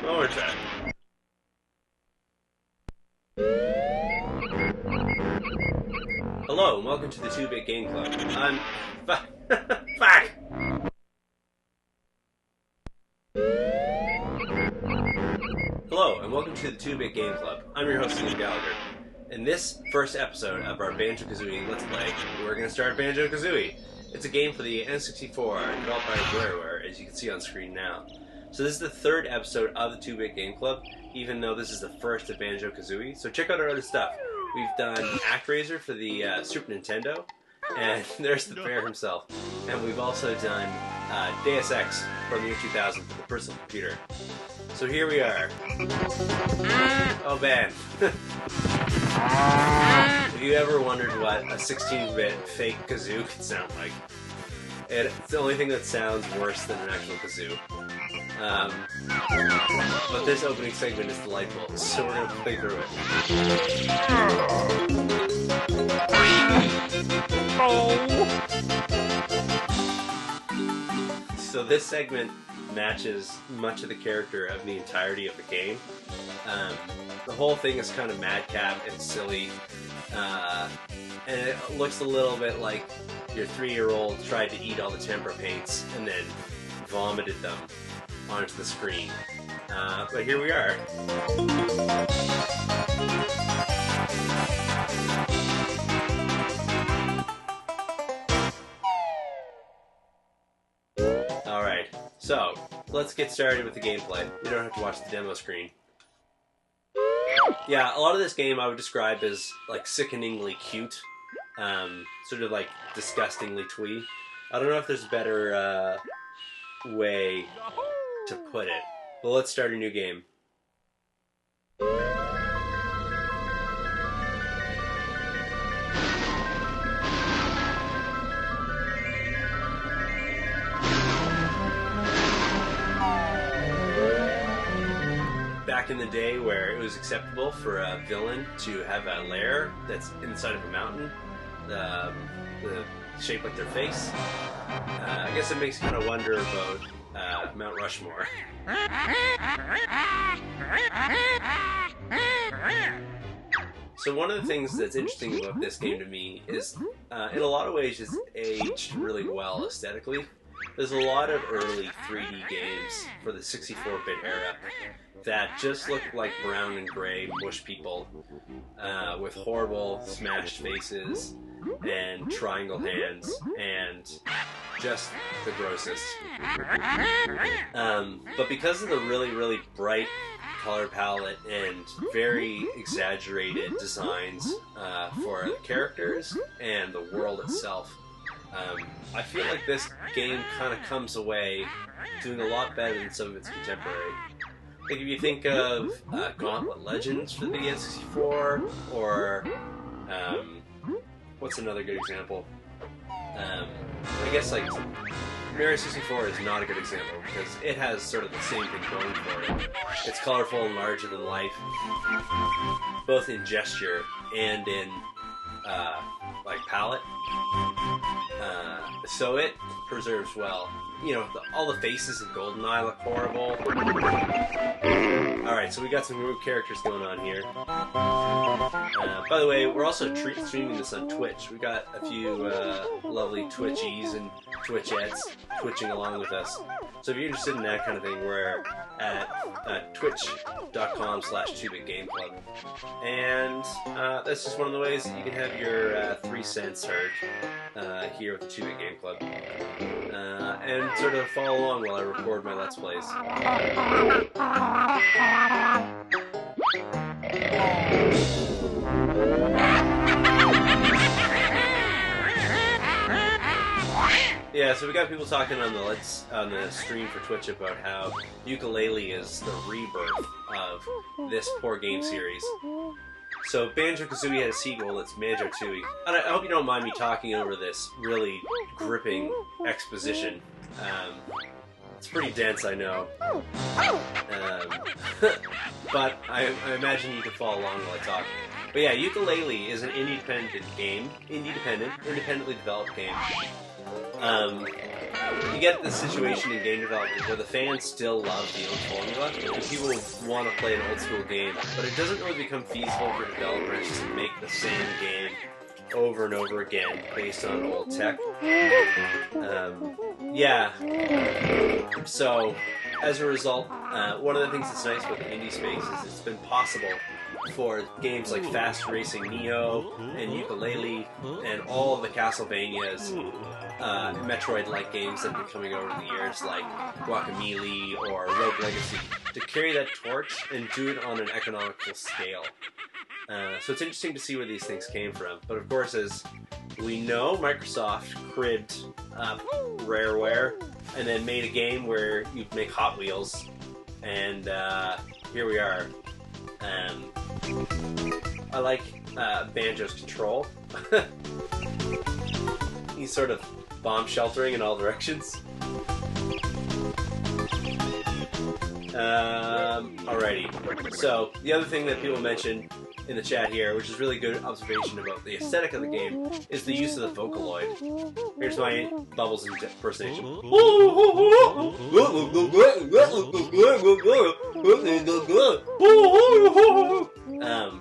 One more try. Hello, and welcome to the 2-Bit Game Club. I'm... Fuck! Hello, and welcome to the 2-Bit Game Club. I'm your host, Liam Gallagher. In this first episode of our Banjo-Kazooie Let's Play, we're going to start Banjo-Kazooie. It's a game for the N64, developed by Rareware, as you can see on screen now. So this is the third episode of the 2-Bit Game Club, even though this is the first of Banjo-Kazooie. So check out our other stuff. We've done ActRaiser for the Super Nintendo, and there's the bear himself. And we've also done Deus Ex from the year 2000 for the personal computer. So here we are. Oh, man. Have you ever wondered what a 16-bit fake kazoo could sound like? It's the only thing that sounds worse than an actual kazoo. But this opening segment is delightful, so we're going to play through it. So this segment matches much of the character of the entirety of the game. The whole thing is kind of madcap and silly, and it looks a little bit like your 3-year-old tried to eat all the tempera paints and then vomited them onto the screen. But here we are. Alright, so let's get started with the gameplay. You don't have to watch the demo screen. Yeah, a lot of this game I would describe as like sickeningly cute. Sort of like disgustingly twee. I don't know if there's a better way to put it. But let's start a new game. Back in the day where it was acceptable for a villain to have a lair that's inside of a mountain, the shape like their face, I guess it makes you kind of wonder about Mount Rushmore. So one of the things that's interesting about this game to me is, in a lot of ways, it's aged really well aesthetically. There's a lot of early 3D games for the 64-bit era that just look like brown and gray mush people with horrible smashed faces and triangle hands and just the grossest. But because of the really, really bright color palette and very exaggerated designs for the characters and the world itself, I feel like this game kind of comes away doing a lot better than some of its contemporary. Like if you think of Gauntlet Legends for the N64, or what's another good example? I guess like Mario 64 is not a good example because it has sort of the same thing going for it. It's colorful and larger than life, both in gesture and in like palette. So it preserves well. You know, all the faces in GoldenEye look horrible. Alright, so we got some new characters going on here. By the way, we're also streaming this on Twitch. We got a few lovely Twitchies and Twitchettes twitching along with us. So if you're interested in that kind of thing, we're at twitch.com/2bitgameclub. And that's just one of the ways that you can have your 3 cents heard here with the 2-Bit Game Club. And sort of follow along while I record my Let's Plays. Yeah, so we got people talking on the stream for Twitch about how Yooka-Laylee is the rebirth of this poor game series. So Banjo-Kazooie had a sequel that's Banjo-Tooie. And I hope you don't mind me talking over this really gripping exposition. It's pretty dense, I know. But I imagine you can follow along while I talk. But yeah, Yooka-Laylee is an independently developed game. you get this situation in game development where the fans still love the old formula, and people want to play an old school game, but it doesn't really become feasible for developers to make the same game over and over again based on old tech. Yeah. So, as a result, one of the things that's nice about the indie space is it's been possible for games like Fast Racing Neo and Yooka-Laylee and all of the Castlevanias, Metroid-like games that have been coming over the years, like Guacamelee or Rogue Legacy, to carry that torch and do it on an economical scale. So it's interesting to see where these things came from. But of course, as we know, Microsoft cribbed Rareware and then made a game where you make Hot Wheels, and here we are. I like Banjo's control. He's sort of bomb sheltering in all directions. Alrighty. So, the other thing that people mentioned in the chat here, which is really good observation about the aesthetic of the game, is the use of the Vocaloid. Here's my Bubbles impersonation.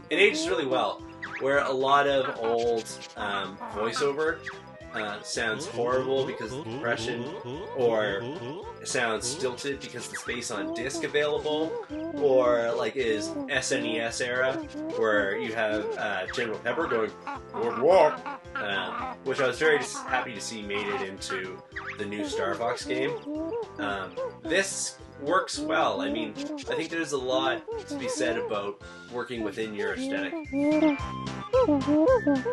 It ages really well, where a lot of old voiceover sounds horrible because of depression, or sounds stilted because the space on disc available, or like is SNES era, where you have General Pepper going "Boardwalk," which I was very happy to see made it into the new Star Fox game. This works well. I mean, I think there's a lot to be said about working within your aesthetic. You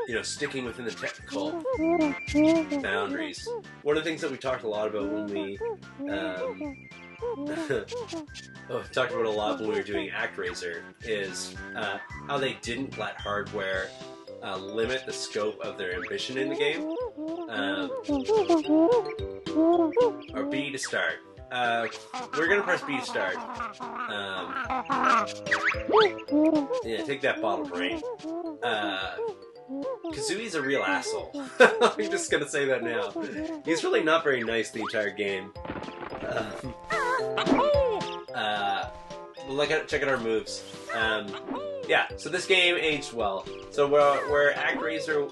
know, sticking within the technical boundaries. One of the things that we talked a lot about when we talked about a lot when we were doing ActRaiser is how they didn't let hardware limit the scope of their ambition in the game. Or B to start. We're gonna press B to start. Yeah, take that bottle brain. Kazooie's a real asshole. I'm just gonna say that now. He's really not very nice the entire game. Check out our moves. Yeah, so this game aged well. So where ActRaiser,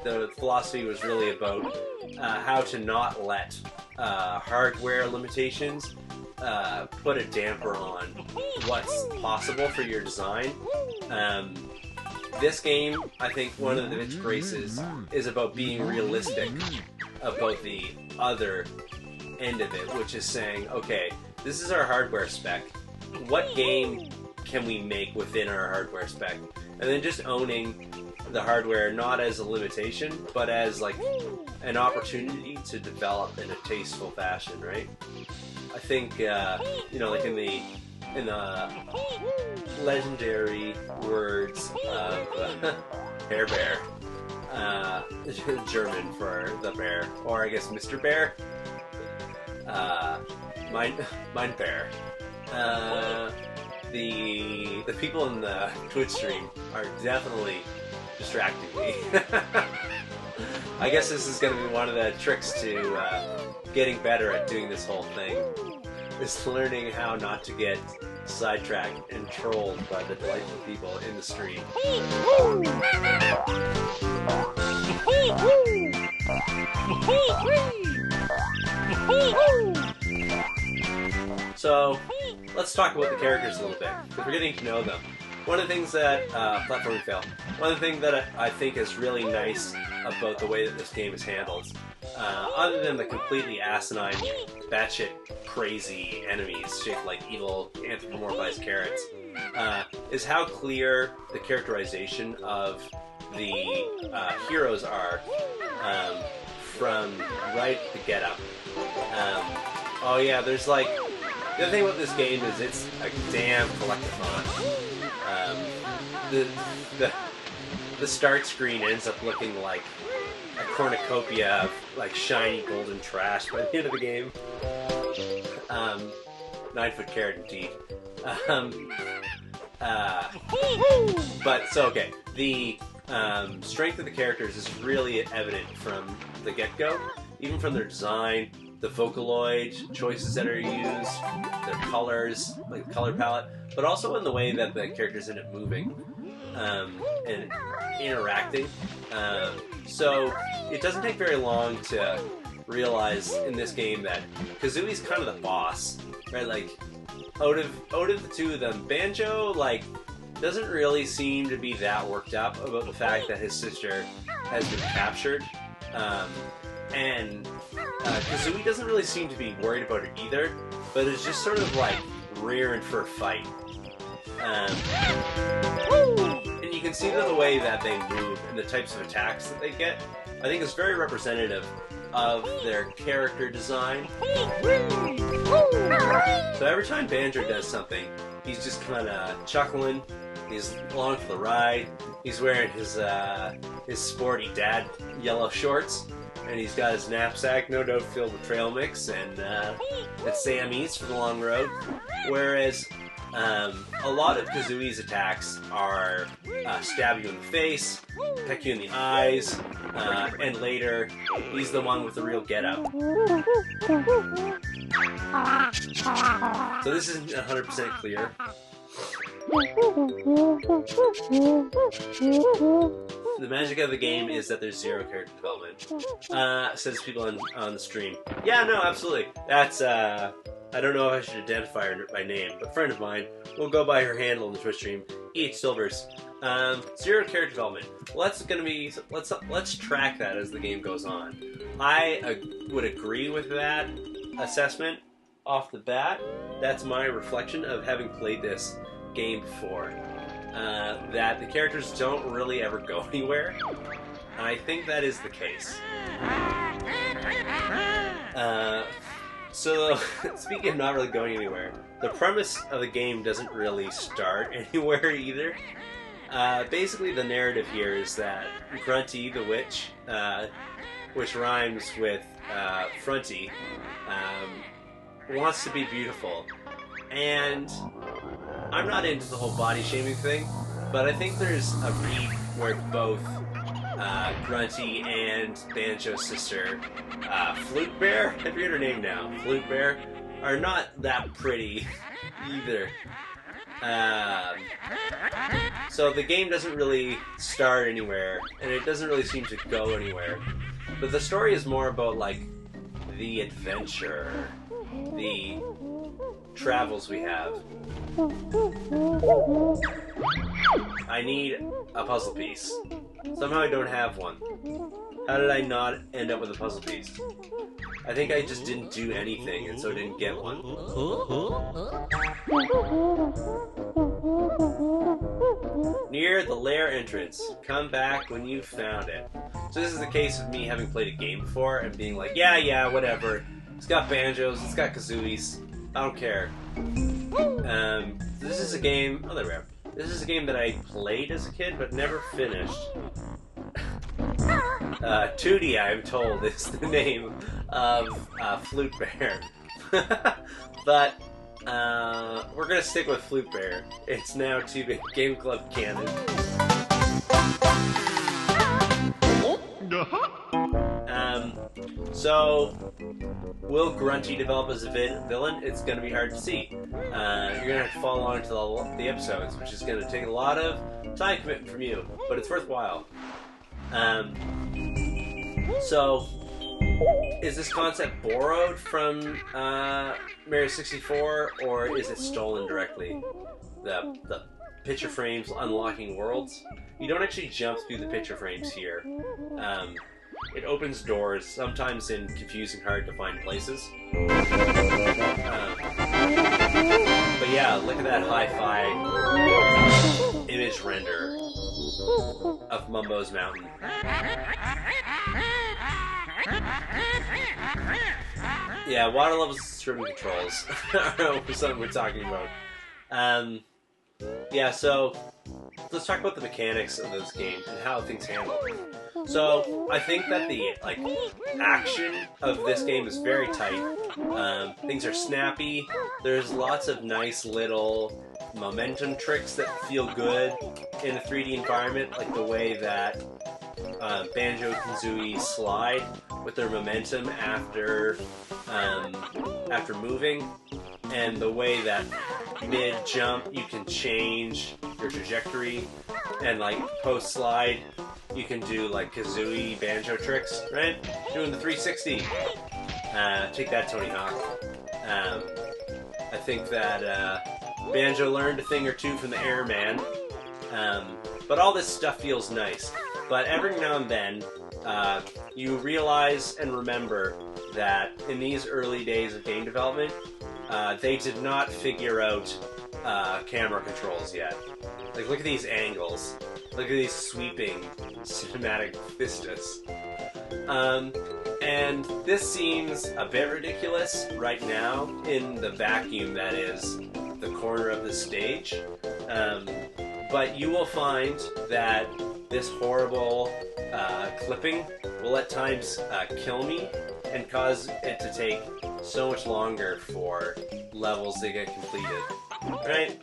the philosophy was really about how to not let hardware limitations put a damper on what's possible for your design. This game, I think one of its graces is about being realistic about the other end of it, which is saying, okay, this is our hardware spec. What game can we make within our hardware spec? And then just owning the hardware not as a limitation, but as like an opportunity to develop in a tasteful fashion, right? I think you know, like in the legendary words of Hair Bear, German for the bear, or I guess Mr. Bear, Mein Bear. The people in the Twitch stream are definitely distracting me. I guess this is going to be one of the tricks to getting better at doing this whole thing, is learning how not to get sidetracked and trolled by the delightful people in the stream. So, let's talk about the characters a little bit, because we're getting to know them. One of the things that, platforming fail, one of the things that I think is really nice about the way that this game is handled, other than the completely asinine, batshit crazy enemies shaped like evil anthropomorphized carrots, is how clear the characterization of the heroes are from right at the get-up. Oh yeah, there's like, the other thing about this game is it's a damn collectathon. The start screen ends up looking like a cornucopia of like shiny golden trash by the end of the game. 9-foot carrot indeed. But so okay, the strength of the characters is really evident from the get-go, even from their design, the Vocaloid choices that are used, their colors, like the color palette, but also in the way that the characters end up moving and interacting. So it doesn't take very long to realize in this game that Kazooie's kind of the boss, right? Like, out of the two of them, Banjo, like, doesn't really seem to be that worked up about the fact that his sister has been captured. And Kazooie doesn't really seem to be worried about it either, but it's just sort of like rearing for a fight. And you can see that the way that they move and the types of attacks that they get, I think is very representative of their character design. So every time Banjo does something, he's just kind of chuckling, he's along for the ride, he's wearing his sporty dad yellow shorts, and he's got his knapsack, no doubt filled with trail mix and Sammy's for the long road. Whereas a lot of Kazooie's attacks are stab you in the face, peck you in the eyes, and later he's the one with the real get-up. So this isn't 100% clear. The magic of the game is that there's zero character development, says people on the stream. Yeah, no, absolutely. That's, I don't know if I should identify her by name, but a friend of mine will go by her handle in the Twitch stream, EH Silvers. Zero character development. Well, that's gonna be, let's track that as the game goes on. I would agree with that assessment off the bat. That's my reflection of having played this game before. That the characters don't really ever go anywhere. And I think that is the case. So, speaking of not really going anywhere, the premise of the game doesn't really start anywhere either. Basically, the narrative here is that Grunty, the witch, which rhymes with Fronty, wants to be beautiful. And I'm not into the whole body shaming thing, but I think there's a read where both Grunty and Banjo's sister, Flute Bear, I forget her name now, Flute Bear, are not that pretty either. So the game doesn't really start anywhere, and it doesn't really seem to go anywhere. But the story is more about, like, the adventure, the travels we have. I need a puzzle piece. Somehow I don't have one. How did I not end up with a puzzle piece? I think I just didn't do anything and so didn't get one. Near the lair entrance. Come back when you've found it. So this is the case of me having played a game before and being like, yeah, whatever. It's got banjos, it's got kazooies. I don't care. This is a game... Oh, there we are. This is a game that I played as a kid, but never finished. Tootie, I'm told, is the name of Flute Bear. But we're gonna stick with Flute Bear. It's now 2-Bit Game Club canon. So, will Grunty develop as a villain? It's going to be hard to see. You're going to have to follow along to the episodes, which is going to take a lot of time commitment from you, but it's worthwhile. So, is this concept borrowed from Mario 64, or is it stolen directly? The picture frames unlocking worlds? You don't actually jump through the picture frames here. It opens doors, sometimes in confusing, hard to find places. But yeah, look at that hi-fi image render of Mumbo's Mountain. Yeah, water levels and swimming controls are something we're talking about. Yeah, so let's talk about the mechanics of this game and how things handle. So I think that the action of this game is very tight. Things are snappy. There's lots of nice little momentum tricks that feel good in a 3D environment, like the way that Banjo-Kazooie slide with their momentum after after moving, and the way that mid-jump you can change your trajectory, and like post-slide you can do like Kazooie Banjo tricks, right? Doing the 360. Take that, Tony Hawk. I think that Banjo learned a thing or two from the Airman, but all this stuff feels nice. But every now and then, you realize and remember that in these early days of game development, they did not figure out camera controls yet. Like, look at these angles. Look at these sweeping cinematic vistas. And this seems a bit ridiculous right now in the vacuum that is the corner of the stage. But you will find that this horrible clipping will at times kill me and cause it to take so much longer for levels to get completed. Right?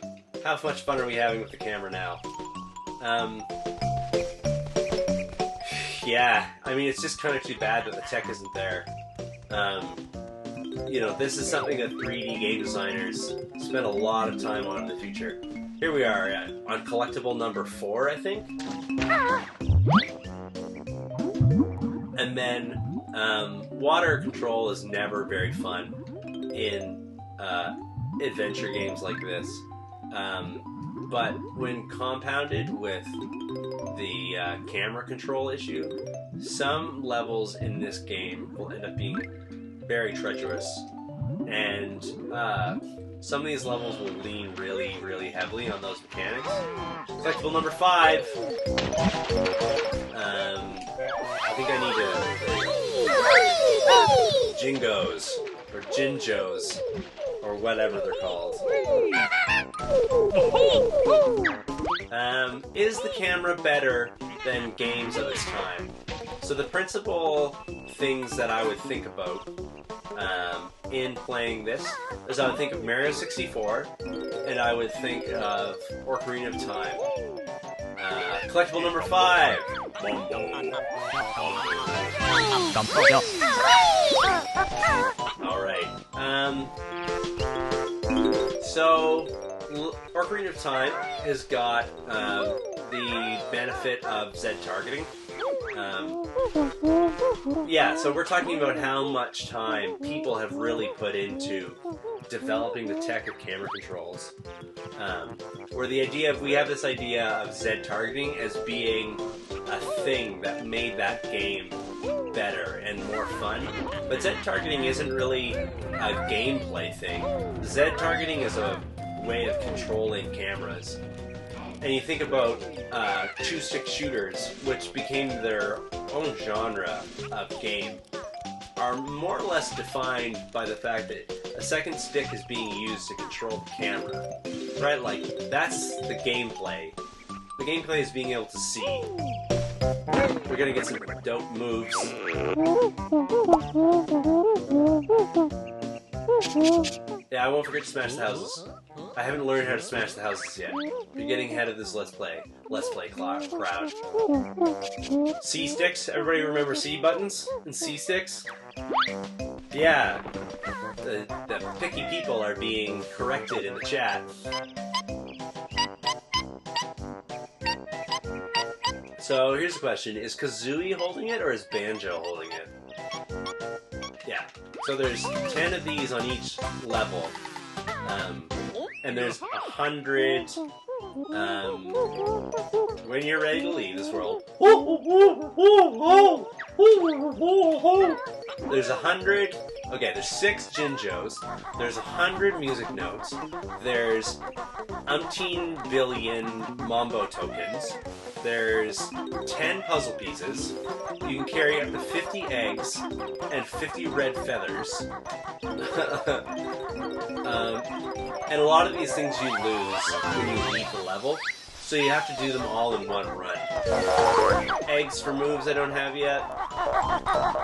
How much fun are we having with the camera now? Yeah, I mean, it's just kind of too bad that the tech isn't there. You know, this is something that 3D game designers spend a lot of time on in the future. Here we are on collectible number 4, I think. And then, water control is never very fun in adventure games like this. But when compounded with the camera control issue, some levels in this game will end up being very treacherous, and some of these levels will lean really, really heavily on those mechanics. Collectible number 5. I think I need Jingos, or Jinjos, or whatever they're called. Is the camera better than games of its time? So the principal things that I would think about in playing this is I would think of Mario 64, and I would think of Ocarina of Time. Collectible number 5. Alright. So, Ocarina of Time has got the benefit of Z targeting. Yeah, so we're talking about how much time people have really put into developing the tech of camera controls. Where the idea of, we have this idea of Z targeting as being a thing that made that game better and more fun. But Z targeting isn't really a gameplay thing. Z targeting is a way of controlling cameras. And you think about two-stick shooters, which became their own genre of game, are more or less defined by the fact that a second stick is being used to control the camera. Right? Like, that's the gameplay. The gameplay is being able to see. We're gonna get some dope moves. Yeah, I won't forget to smash the houses. I haven't learned how to smash the houses yet. You're getting ahead of this Let's Play crowd. C sticks? Everybody remember C buttons and C sticks? Yeah. The picky people are being corrected in the chat. So here's the question. Is Kazooie holding it, or is Banjo holding it? Yeah. So there's 10 of these on each level. And there's 100... when you're ready to leave this world. There's 100... Okay, there's 6 Jinjos. There's 100 music notes. There's umpteen billion Mambo tokens. There's 10 puzzle pieces. You can carry up to 50 eggs and 50 red feathers. And a lot of these things you lose when you leave the level, so you have to do them all in one run. Eggs for moves I don't have yet.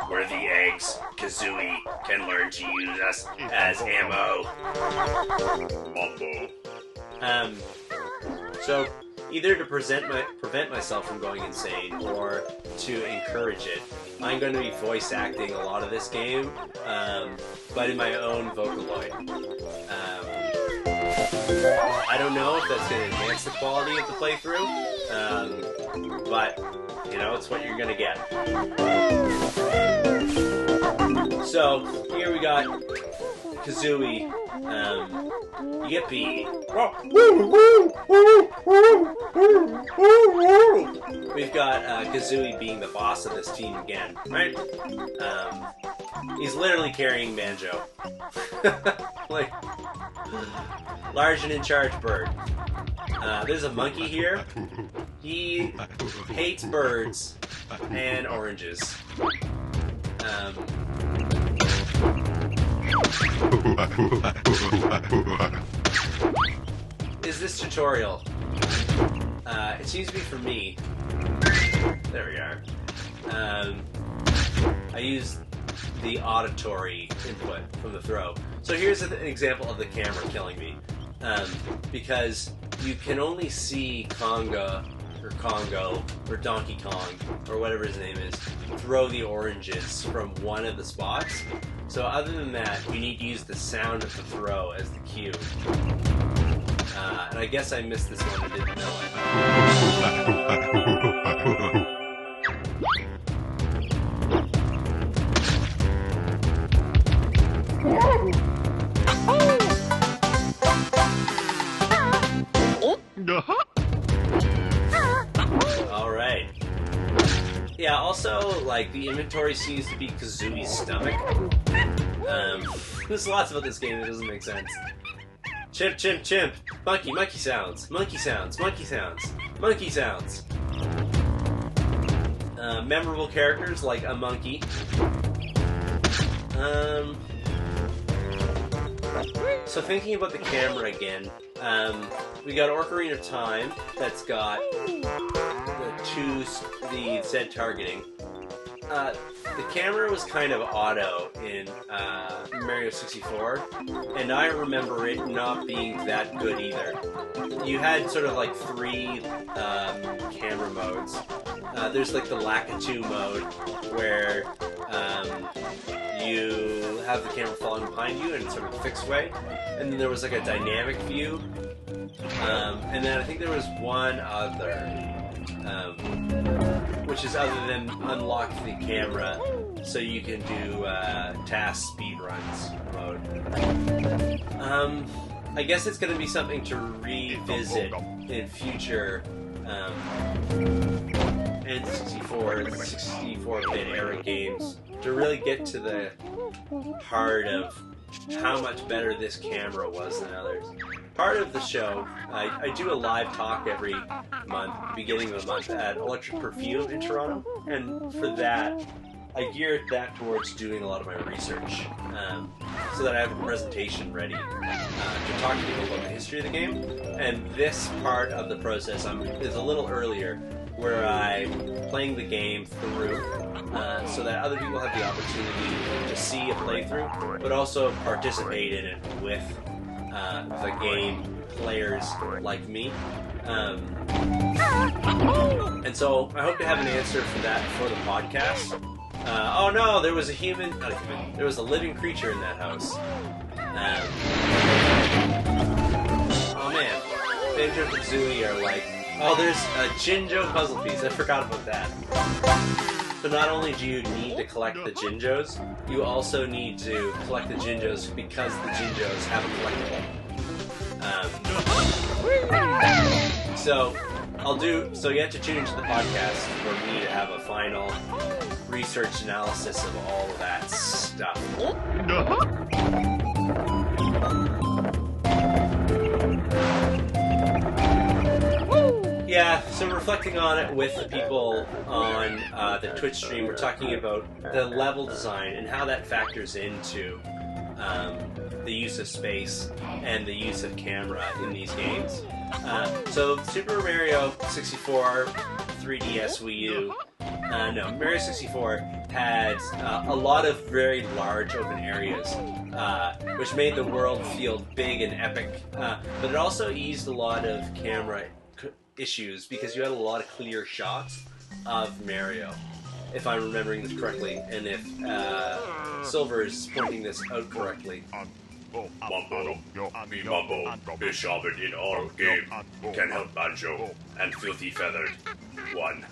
Where the eggs, Kazooie can learn to use us as ammo. So, either to prevent myself from going insane or to encourage it. I'm going to be voice acting a lot of this game, but in my own Vocaloid. I don't know if that's going to enhance the quality of the playthrough, but, you know, it's what you're going to get. So, here we got Kazooie. You get B. We've got Kazooie being the boss of this team again, right? He's literally carrying Banjo. Like, large and in charge bird. There's a monkey here. He hates birds and oranges. Is this tutorial? It seems to be for me. There we are. I use the auditory input from the throw. So here's an example of the camera killing me. Because you can only see Congo or Donkey Kong or whatever his name is throw the oranges from one of the spots. So other than that, you need to use the sound of the throw as the cue. And I guess I missed this one and didn't know it. Alright. Yeah, also, like, the inventory seems to be Kazooie's stomach. There's lots about this game that doesn't make sense. Chimp, chimp, chimp. Monkey, monkey sounds. Monkey sounds, monkey sounds. Monkey sounds. Memorable characters like a monkey. So thinking about the camera again, we got Ocarina of Time that's got the Z targeting. The camera was kind of auto in Mario 64, and I remember it not being that good either. You had sort of like three camera modes. There's like the Lakitu mode, where you have the camera falling behind you in sort of a fixed way, and then there was like a dynamic view, and then I think there was one other, which is other than unlock the camera so you can do task speed runs mode. I guess it's going to be something to revisit in future N64 and 64-bit era games to really get to the heart of how much better this camera was than others. Part of the show, I do a live talk every month, beginning of the month, at Electric Perfume in Toronto, and for that, I geared that towards doing a lot of my research, so that I have a presentation ready to talk to people about the history of the game. And this part of the process is a little earlier, where I'm playing the game through, so that other people have the opportunity to see a playthrough, but also participate in it with the game players like me. And so I hope to have an answer for that for the podcast. Oh no, there was there was a living creature in that house. Oh man, Banjo-Kazooie are like, oh, there's a Jinjo puzzle piece, I forgot about that. So not only do you need to collect the Jinjos, you also need to collect the Jinjos because the Jinjos have a collectible. So you have to tune into the podcast for me to have a final research analysis of all of that stuff. Yeah, so reflecting on it with the people on the Twitch stream, we're talking about the level design and how that factors into the use of space and the use of camera in these games. So Super Mario 64, 3DS, Wii U, Mario 64 had a lot of very large open areas, which made the world feel big and epic, but it also eased a lot of camera issues because you had a lot of clear shots of Mario, if I'm remembering this correctly, and if Silver is pointing this out correctly. Mumbo, me Mumbo, is sharpened in all game, can help Banjo, and Filthy Feathered. 1.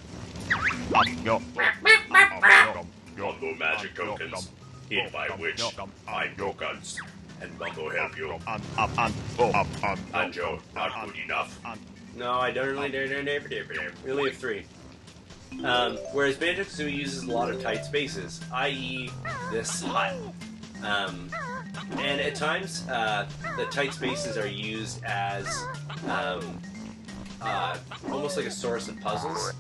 Mumbo magic tokens, hid by which find tokens, and Mumbo help you. Banjo, not good enough. No, I don't really. We only have 3. Whereas Banjo-Kazooie uses a lot of tight spaces, i.e. this hut. And at times, the tight spaces are used as almost like a source of puzzles.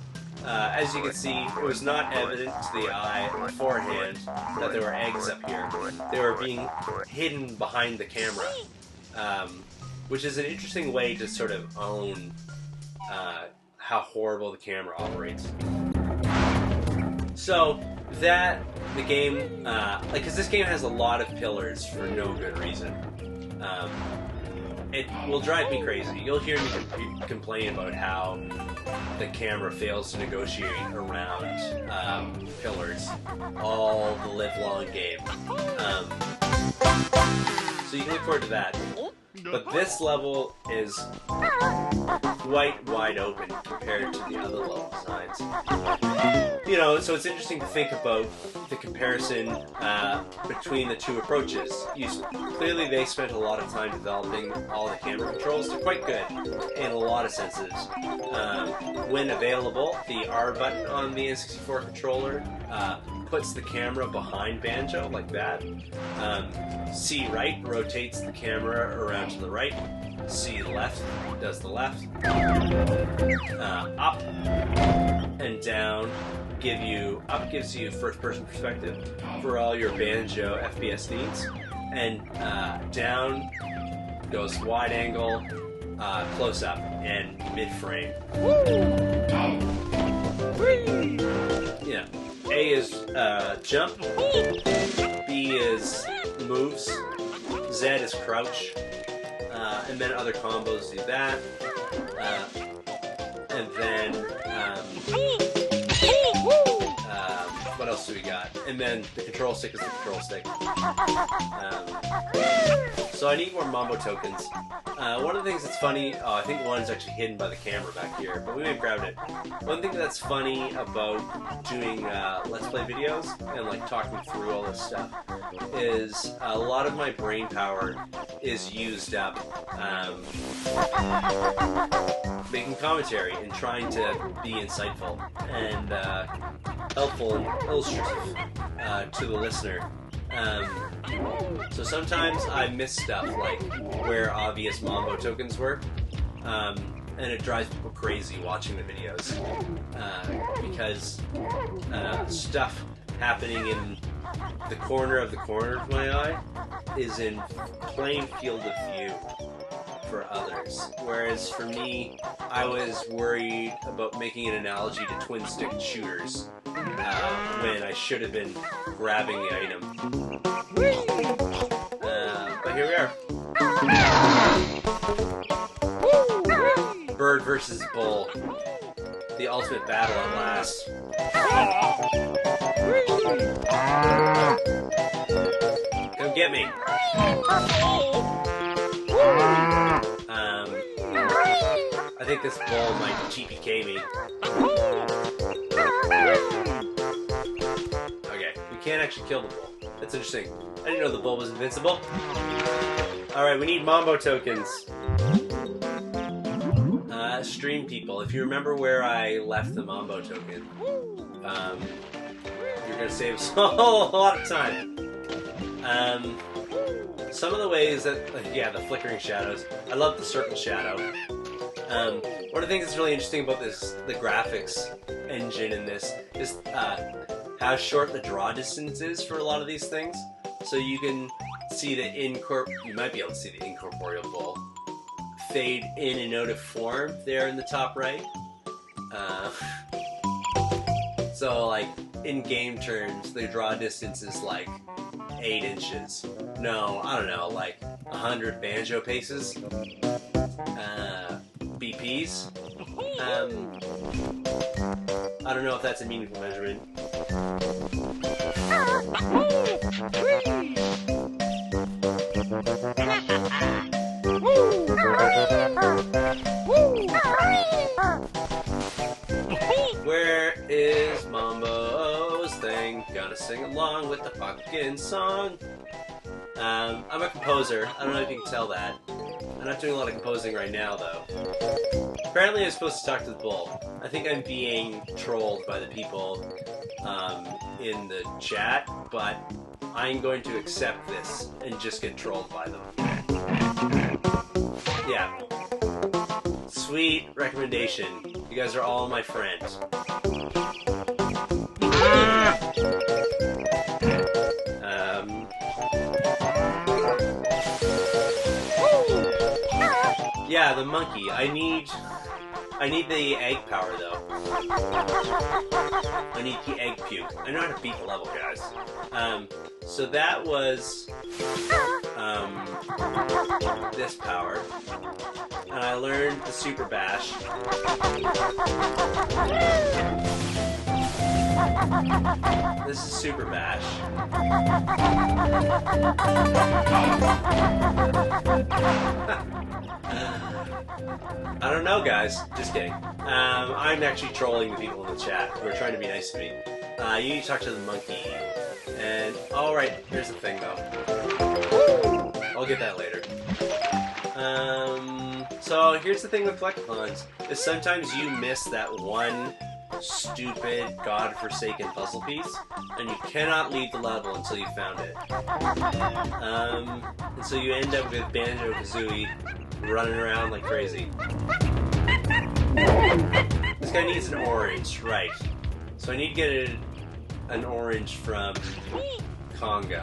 As you can see, it was not evident to the eye beforehand that there were eggs up here. They were being hidden behind the camera, which is an interesting way to sort of own how horrible the camera operates. So that the game, because this game has a lot of pillars for no good reason. It will drive me crazy. You'll hear me complain about how the camera fails to negotiate around pillars all the live-long game. So you can look forward to that. But this level is quite wide open compared to the other level designs. You know, so it's interesting to think about the comparison between the two approaches. Clearly they spent a lot of time developing all the camera controls. They're quite good in a lot of senses. When available, the R button on the N64 controller puts the camera behind Banjo, like that. C right rotates the camera around to the right. C left does the left. Up and down gives you first-person perspective for all your Banjo FPS needs, and down goes wide angle, close up, and mid-frame. Yeah. A is jump, B is moves, Z is crouch, and then other combos do that, and then what else do we got? And then the control stick is the control stick. So I need more Mambo tokens. One of the things that's funny, I think one is actually hidden by the camera back here, but we may have grabbed it. One thing that's funny about doing Let's Play videos and like talking through all this stuff is a lot of my brain power is used up making commentary and trying to be insightful and helpful and illustrative to the listener. So sometimes I miss stuff like where obvious Mambo tokens were, and it drives people crazy watching the videos because stuff happening in the corner of my eye is in plain field of view for others, whereas for me, I was worried about making an analogy to twin-stick shooters when I should have been grabbing the item. But here we are. Bird versus bull. The ultimate battle at last. Come get me. I think this bull might TPK me. Okay, we can't actually kill the bull. That's interesting. I didn't know the bull was invincible. Alright, we need Mambo tokens. Stream people, if you remember where I left the Mambo token, you're going to save us a lot of time. Some of the ways that, yeah, the flickering shadows. I love the circle shadow. One of the things that's really interesting about the graphics engine in this is how short the draw distance is for a lot of these things. So you can see you might be able to see the incorporeal bull fade in and out of form there in the top right. So like in game terms, the draw distance is like 8 inches. No, I don't know, like 100 banjo paces. BPs. I don't know if that's a meaningful measurement. Where is Mambo's thing? Gonna sing along with the fucking song. I'm a composer. I don't know if you can tell that. I'm not doing a lot of composing right now, though. Apparently I'm supposed to talk to the bull. I think I'm being trolled by the people in the chat, but I'm going to accept this and just get trolled by them. Yeah. Sweet recommendation. You guys are all my friends. Yeah, the monkey. I need the egg power, though. I need the egg puke. I know how to beat the level, guys. So that was this power, and I learned the super bash. This is super bash. I don't know, guys. Just kidding. I'm actually trolling the people in the chat who are trying to be nice to me. You need to talk to the monkey. And, alright, here's the thing, though. I'll get that later. So, here's the thing with collectathons, is sometimes you miss that one stupid, godforsaken puzzle piece, and you cannot leave the level until you found it. And so you end up with Banjo-Kazooie running around like crazy. This guy needs an orange, right. So I need to get an orange from Conga.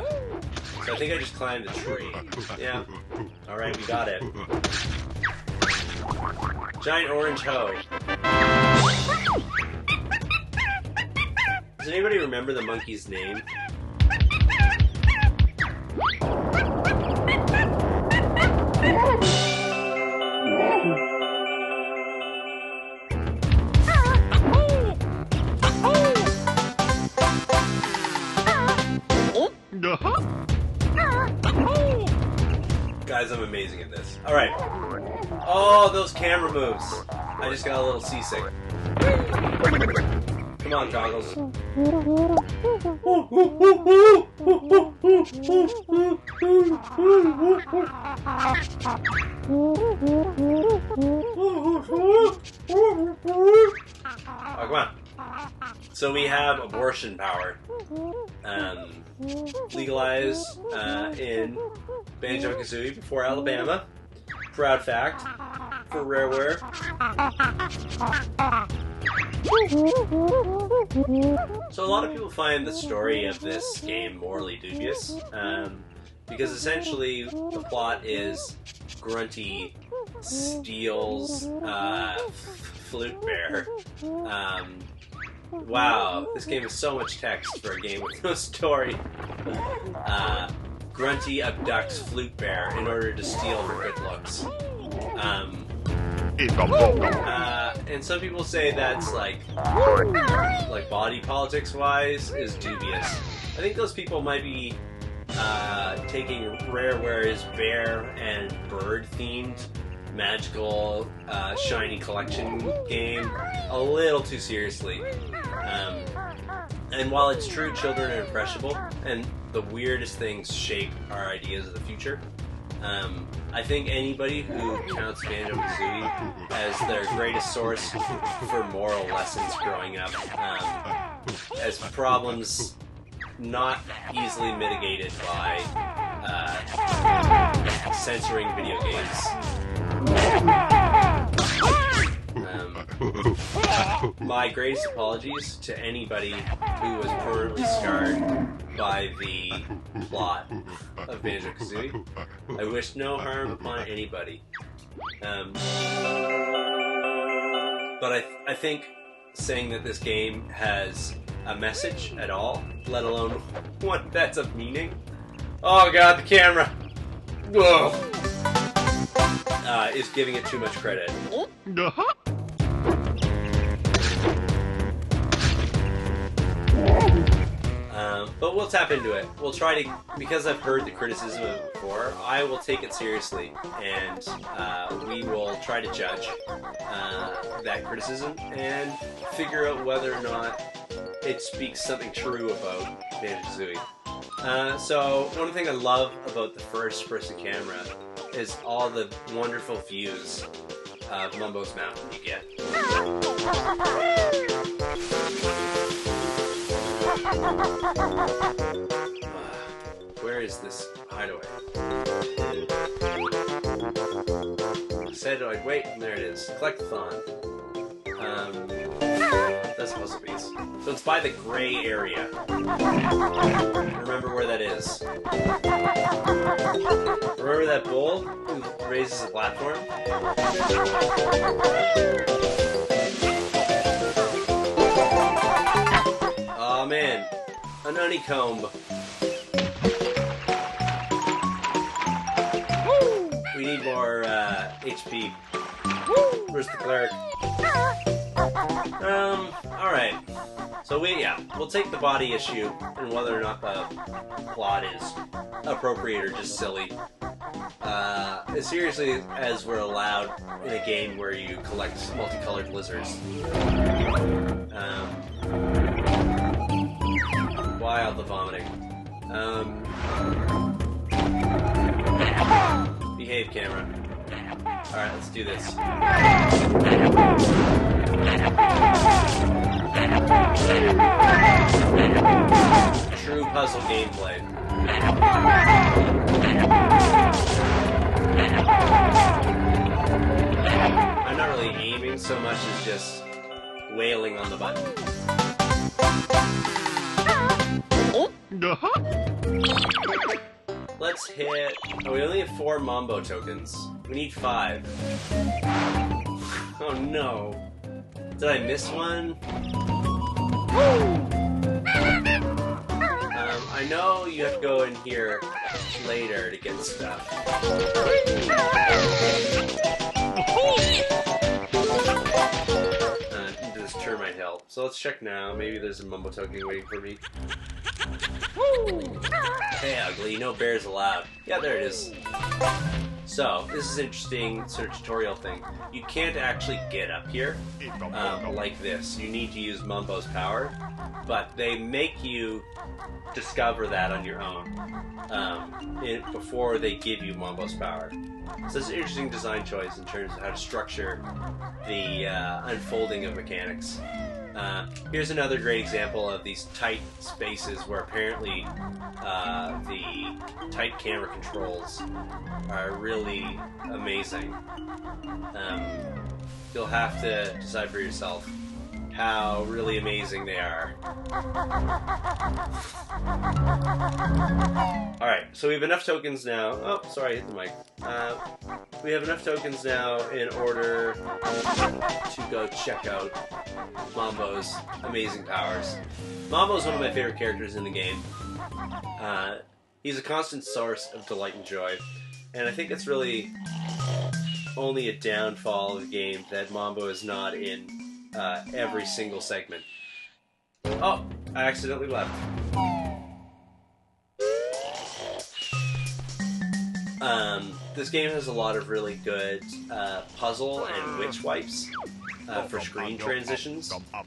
So I think I just climbed the tree. Yeah. Alright, we got it. Giant orange hoe. Does anybody remember the monkey's name? Guys, I'm amazing at this. Alright. Oh, those camera moves. I just got a little seasick. Come on, Goggles. Oh, come on. So we have abortion power. Legalized in Banjo-Kazooie before Alabama. Proud fact for Rareware. So a lot of people find the story of this game morally dubious, because essentially the plot is Grunty steals Flute Bear. Wow, this game is so much text for a game with no story. Grunty abducts Flute Bear in order to steal her good looks. And some people say that's like body politics wise is dubious. I think those people might be taking Rareware's bear and bird themed magical shiny collection game a little too seriously. And while it's true children are impressionable and the weirdest things shape our ideas of the future, I think anybody who counts Banjo-Kazooie as their greatest source for moral lessons growing up, as problems not easily mitigated by censoring video games. My greatest apologies to anybody who was permanently scarred by the plot of Banjo-Kazooie. I wish no harm upon anybody. But I think saying that this game has a message at all, let alone one that's of meaning. Oh god, the camera! Whoa! Is giving it too much credit. But we'll tap into it. We'll try to, because I've heard the criticism of it before, I will take it seriously, and we will try to judge that criticism and figure out whether or not it speaks something true about Banjo-Kazooie. So one thing I love about the first-person camera is all the wonderful views of Mumbo's Mountain you get. Where is this hideaway? I said I'd wait, and there it is. Collectathon. That's a puzzle piece. So it's by the gray area. Remember where that is. Remember that bull who raises a platform? Oh man, an honeycomb. We need more HP. Where's the cleric? Alright. So we'll take the body issue and whether or not the plot is appropriate or just silly. As seriously as we're allowed in a game where you collect multicolored lizards. Why all the vomiting? Behave, camera. Alright, let's do this. True puzzle gameplay. I'm not really aiming so much as just wailing on the button. Let's hit... Oh, we only have 4 Mambo tokens. We need 5. Oh no. Did I miss one? I know you have to go in here later to get stuff. Into this termite help. So let's check now. Maybe there's a Mumbo token waiting for me. Hey, ugly. No bears allowed. Yeah, there it is. So, this is an interesting sort of tutorial thing. You can't actually get up here like this. You need to use Mumbo's power, but they make you discover that on your own before they give you Mumbo's power. So it's an interesting design choice in terms of how to structure the unfolding of mechanics. Here's another great example of these tight spaces where apparently the tight camera controls are really amazing. You'll have to decide for yourself how really amazing they are. Alright, so we have enough tokens now. Oh, sorry, I hit the mic. We have enough tokens now in order to go check out Mambo's amazing powers. Mambo's one of my favorite characters in the game. He's a constant source of delight and joy, and I think it's really only a downfall of the game that Mambo is not in every single segment. Oh, I accidentally left. This game has a lot of really good puzzle and witch wipes for screen transitions. I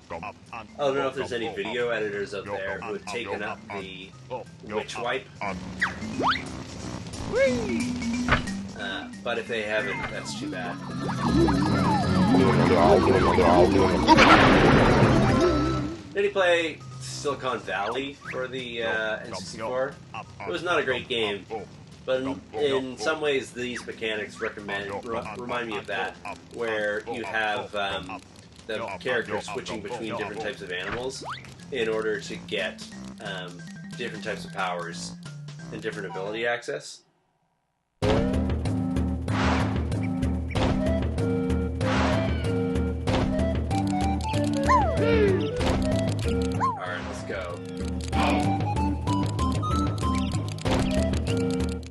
don't know if there's any video editors out there who have taken up the witch wipe. But if they haven't, that's too bad. Did he play Silicon Valley for the N64? It was not a great game, but in some ways these mechanics remind me of that, where you have the character switching between different types of animals in order to get different types of powers and different ability access. Alright, let's go.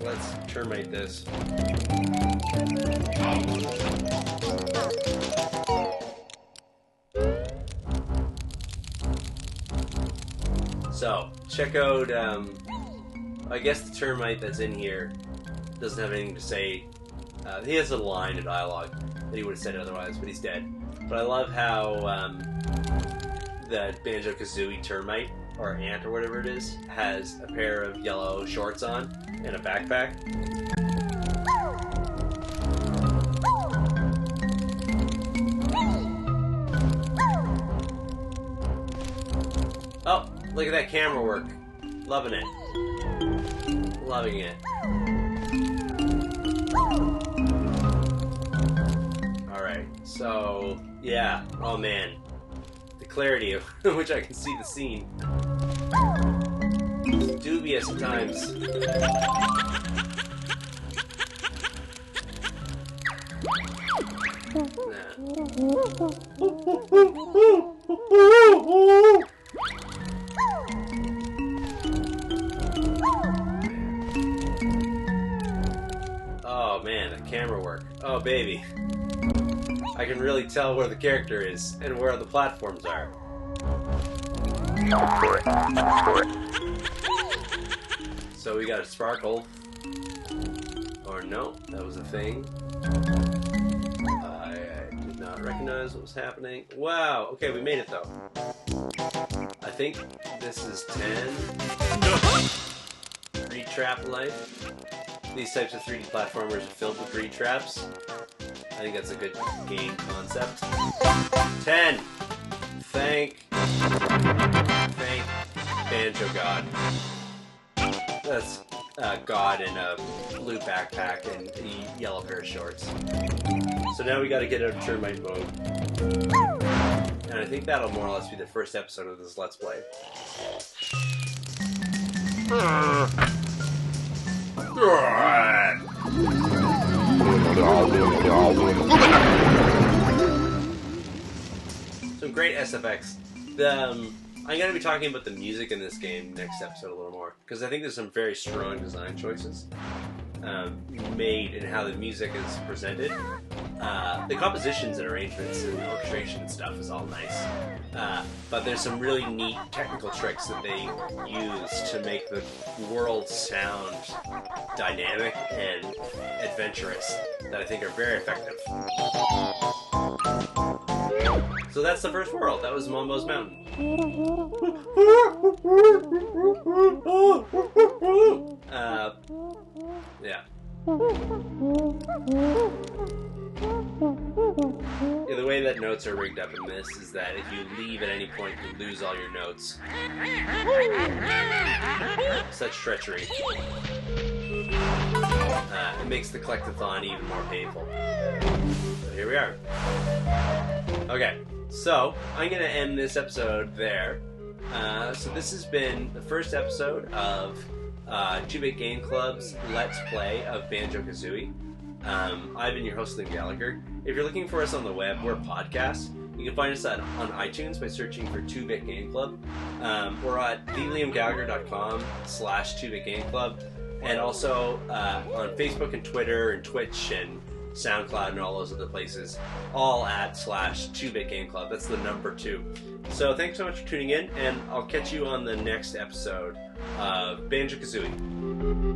Let's termite this. So, check out, I guess the termite that's in here doesn't have anything to say. He has a line of dialogue that he would have said otherwise, but he's dead. But I love how the Banjo-Kazooie termite, or ant or whatever it is, has a pair of yellow shorts on and a backpack. Oh, look at that camera work. Loving it. Loving it. Alright, so, yeah. Oh man. The clarity of which I can see the scene. It's dubious at times. Oh man, the camera work. Oh baby. I can really tell where the character is and where the platforms are. So we got a sparkle. Or no, that was a thing. I did not recognize what was happening. Wow, okay, we made it though. I think this is 10. 3 trap life. These types of 3D platformers are filled with 3 traps. I think that's a good game concept. 10! Thank Banjo God. That's God in a blue backpack and a yellow pair of shorts. So now we gotta get out of termite mode. And I think that'll more or less be the first episode of this Let's Play. Some great SFX. I'm going to be talking about the music in this game next episode a little more, because I think there's some very strong design choices made in how the music is presented. The compositions and arrangements and orchestration and stuff is all nice, but there's some really neat technical tricks that they use to make the world sound dynamic and adventurous that I think are very effective. So that's the first world. That was Mombo's Mountain. Yeah. Yeah, the way that notes are rigged up in this is that if you leave at any point, you lose all your notes. Such treachery. It makes the collectathon even more painful. So here we are. Okay, so I'm going to end this episode there. So this has been the first episode of 2-Bit Game Club's Let's Play of Banjo-Kazooie. I've been your host, Liam Gallagher. If you're looking for us on the web, we're a podcast. You can find us on iTunes by searching for 2-Bit Game Club. We're at theliamgallagher.com/2-Bit Game Club. And also on Facebook and Twitter and Twitch and SoundCloud and all those other places, all at /2-Bit Game Club. That's the number 2. So thanks so much for tuning in, and I'll catch you on the next episode of Banjo-Kazooie.